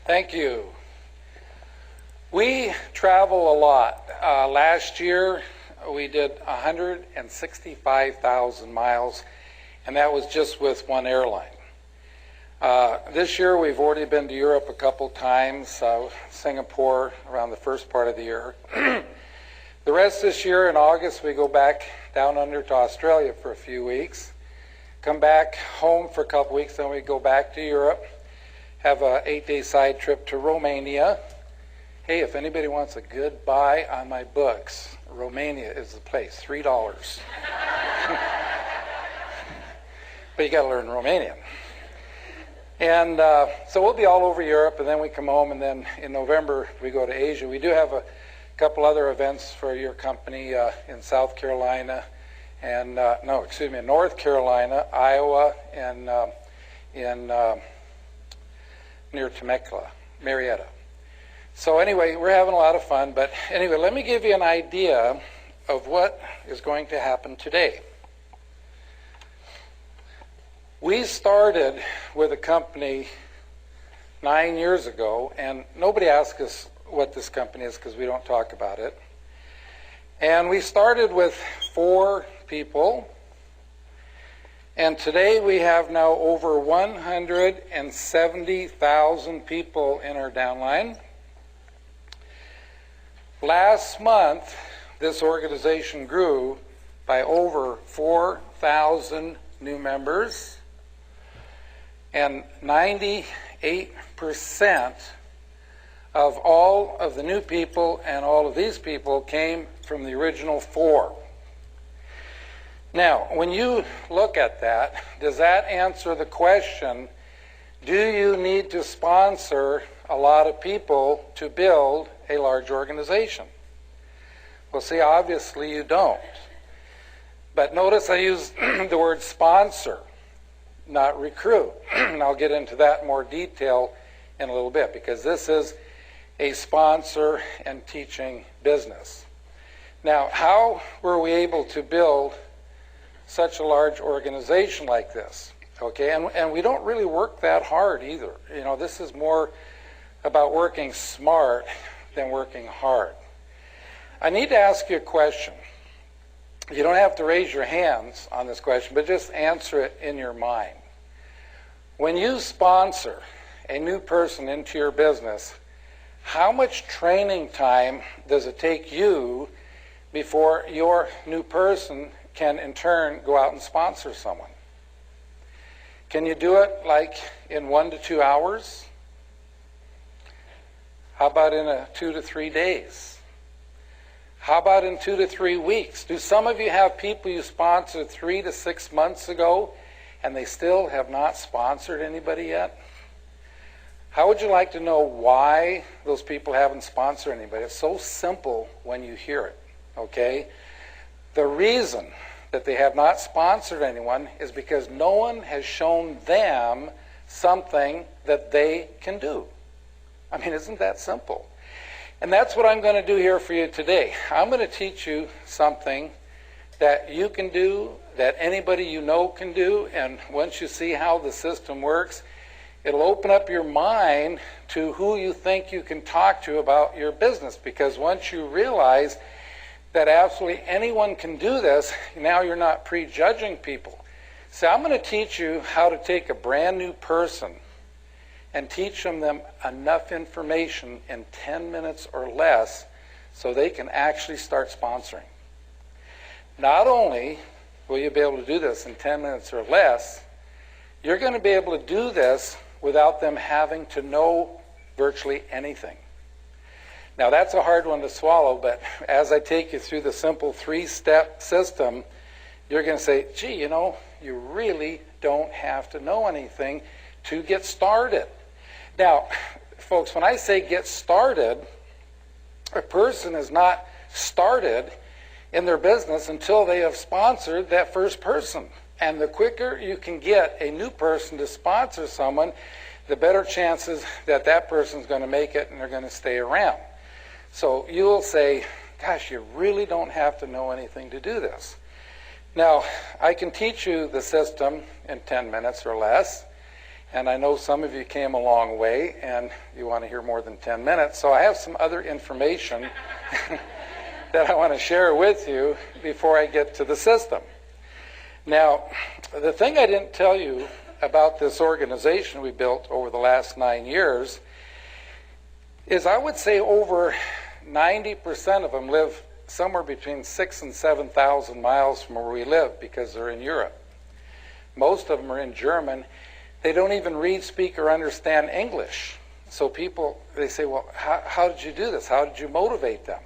Thank you. We travel a lot. Last year, we did 165,000 miles, and that was just with one airline. This year, we've already been to Europe a couple times, Singapore around the first part of the year. The rest this year, in August, we go back down under to Australia for a few weeks, come back home for a couple weeks, then we go back to Europe, have an 8-day side trip to Romania. Hey, if anybody wants a good buy on my books, Romania is the place, $3. But you got to learn Romanian. And so we'll be all over Europe, and then we come home, and then in November we go to Asia. We do have a couple other events for your company in South Carolina, and in North Carolina, Iowa, and near Temecula, Marietta. So anyway, we're having a lot of fun, but anyway, let me give you an idea of what is going to happen today. We started with a company 9 years ago, and nobody asked us what this company is because we don't talk about it. And we started with 4 people, and today we have now over 170,000 people in our downline. Last month, this organization grew by over 4,000 new members, and 98% of all of the new people and all of these people came from the original 4. Now, when you look at that, does that answer the question, do you need to sponsor a lot of people to build a large organization? Well, see, obviously you don't. But notice I use the word sponsor, not recruit. And I'll get into that in more detail in a little bit, because this is a sponsor and teaching business. Now, how were we able to build such a large organization like this? Okay, and we don't really work that hard either. You know, this is more about working smart than working hard. I need to ask you a question. You don't have to raise your hands on this question, but just answer it in your mind. When you sponsor a new person into your business, how much training time does it take you before your new person can in turn go out and sponsor someone? Can you do it like in 1 to 2 hours? How about in 2 to 3 days? How about in 2 to 3 weeks? Do some of you have people you sponsored 3 to 6 months ago and they still have not sponsored anybody yet? How would you like to know why those people haven't sponsored anybody? It's so simple when you hear it, okay? The reason that they have not sponsored anyone is because no one has shown them something that they can do. I mean, isn't that simple? And that's what I'm going to do here for you today. I'm going to teach you something that you can do, that anybody you know can do, and once you see how the system works, it'll open up your mind to who you think you can talk to about your business, because once you realize that absolutely anyone can do this, now you're not prejudging people. So I'm going to teach you how to take a brand new person and teach them enough information in 10 minutes or less so they can actually start sponsoring. Not only will you be able to do this in 10 minutes or less, you're going to be able to do this without them having to know virtually anything. Now, that's a hard one to swallow, but as I take you through the simple 3-step system, you're going to say, gee, you know, you really don't have to know anything to get started. Now, folks, when I say get started, a person is not started in their business until they have sponsored that first person. And the quicker you can get a new person to sponsor someone, the better chances that that person's going to make it and they're going to stay around. So you'll say, gosh, you really don't have to know anything to do this. Now, I can teach you the system in 10 minutes or less, And I know some of you came a long way and you want to hear more than 10 minutes. So I have some other information that I want to share with you before I get to the system. Now, the thing I didn't tell you about this organization we built over the last 9 years is I would say over 90% of them live somewhere between 6,000 and 7,000 miles from where we live because they're in Europe. Most of them are in German. They don't even read, speak, or understand English. So people, they say, well, how did you do this? How did you motivate them?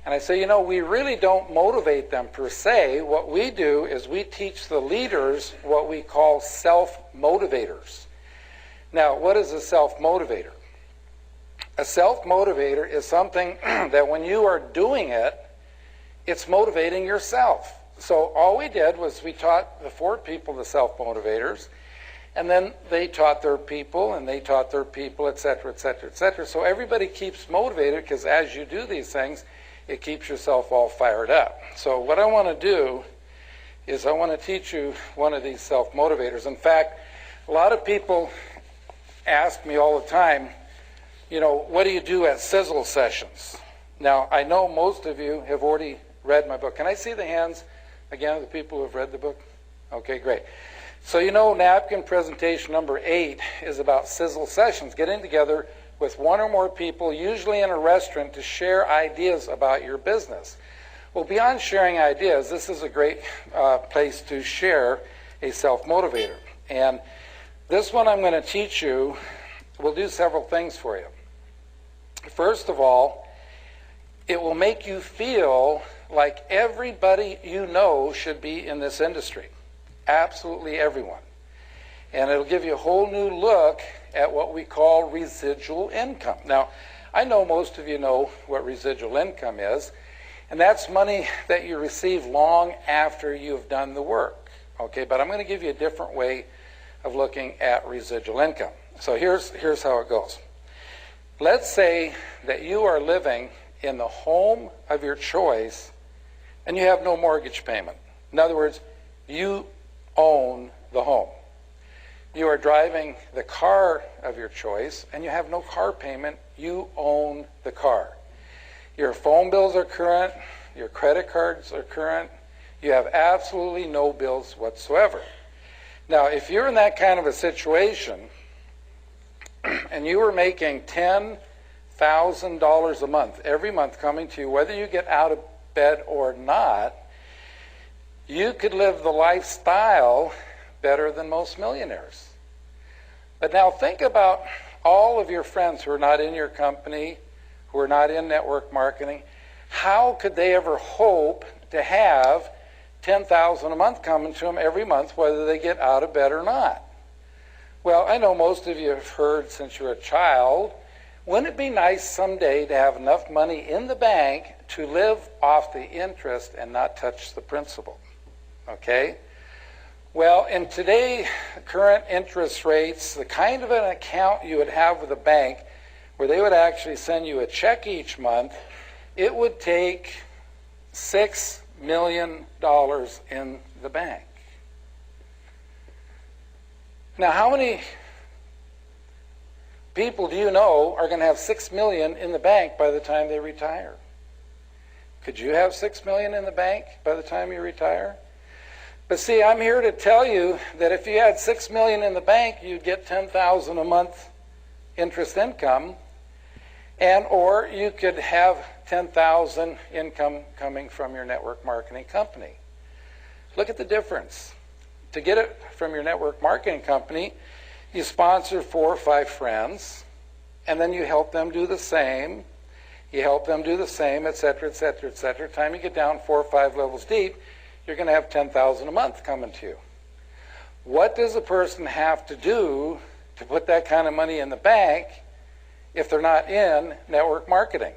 And I say, you know, we really don't motivate them per se. What we do is we teach the leaders what we call self-motivators. Now, what is a self-motivator? A self-motivator is something that when you are doing it, it's motivating yourself. So all we did was we taught the 4 people the self-motivators, and then they taught their people, and they taught their people, et cetera, et cetera, et cetera. So everybody keeps motivated because as you do these things, it keeps yourself all fired up. So what I want to do is I want to teach you one of these self-motivators. In fact, a lot of people ask me all the time, you know, what do you do at sizzle sessions? Now, I know most of you have already read my book. Can I see the hands again of the people who have read the book? Okay, great. So you know napkin presentation number 8 is about sizzle sessions, getting together with 1 or more people, usually in a restaurant, to share ideas about your business. Well, beyond sharing ideas, this is a great place to share a self-motivator. And this one I'm going to teach you will do several things for you. First of all, it will make you feel like everybody you know should be in this industry. Absolutely everyone. And it'll give you a whole new look at what we call residual income. Now, I know most of you know what residual income is, and that's money that you receive long after you've done the work. Okay, but I'm going to give you a different way of looking at residual income. So here's how it goes. Let's say that you are living in the home of your choice and you have no mortgage payment. In other words, you own the home. You are driving the car of your choice and you have no car payment. You own the car. Your phone bills are current. Your credit cards are current. You have absolutely no bills whatsoever. Now, if you're in that kind of a situation and you were making $10,000 a month, every month coming to you, whether you get out of bed or not, you could live the lifestyle better than most millionaires. But now think about all of your friends who are not in your company, who are not in network marketing. How could they ever hope to have $10,000 a month coming to them every month, whether they get out of bed or not? Well, I know most of you have heard since you're a child, wouldn't it be nice someday to have enough money in the bank to live off the interest and not touch the principal? Okay? Well, in today's current interest rates, the kind of an account you would have with a bank where they would actually send you a check each month, it would take $6 million in the bank. Now, how many people do you know are going to have $6 million in the bank by the time they retire? Could you have $6 million in the bank by the time you retire? But see, I'm here to tell you that if you had $6 million in the bank, you'd get $10,000 a month interest income, and or you could have $10,000 income coming from your network marketing company. Look at the difference. To get it from your network marketing company, you sponsor 4 or 5 friends, and then you help them do the same. You help them do the same, et cetera, et cetera, et cetera. Time you get down 4 or 5 levels deep, you're going to have $10,000 a month coming to you. What does a person have to do to put that kind of money in the bank if they're not in network marketing?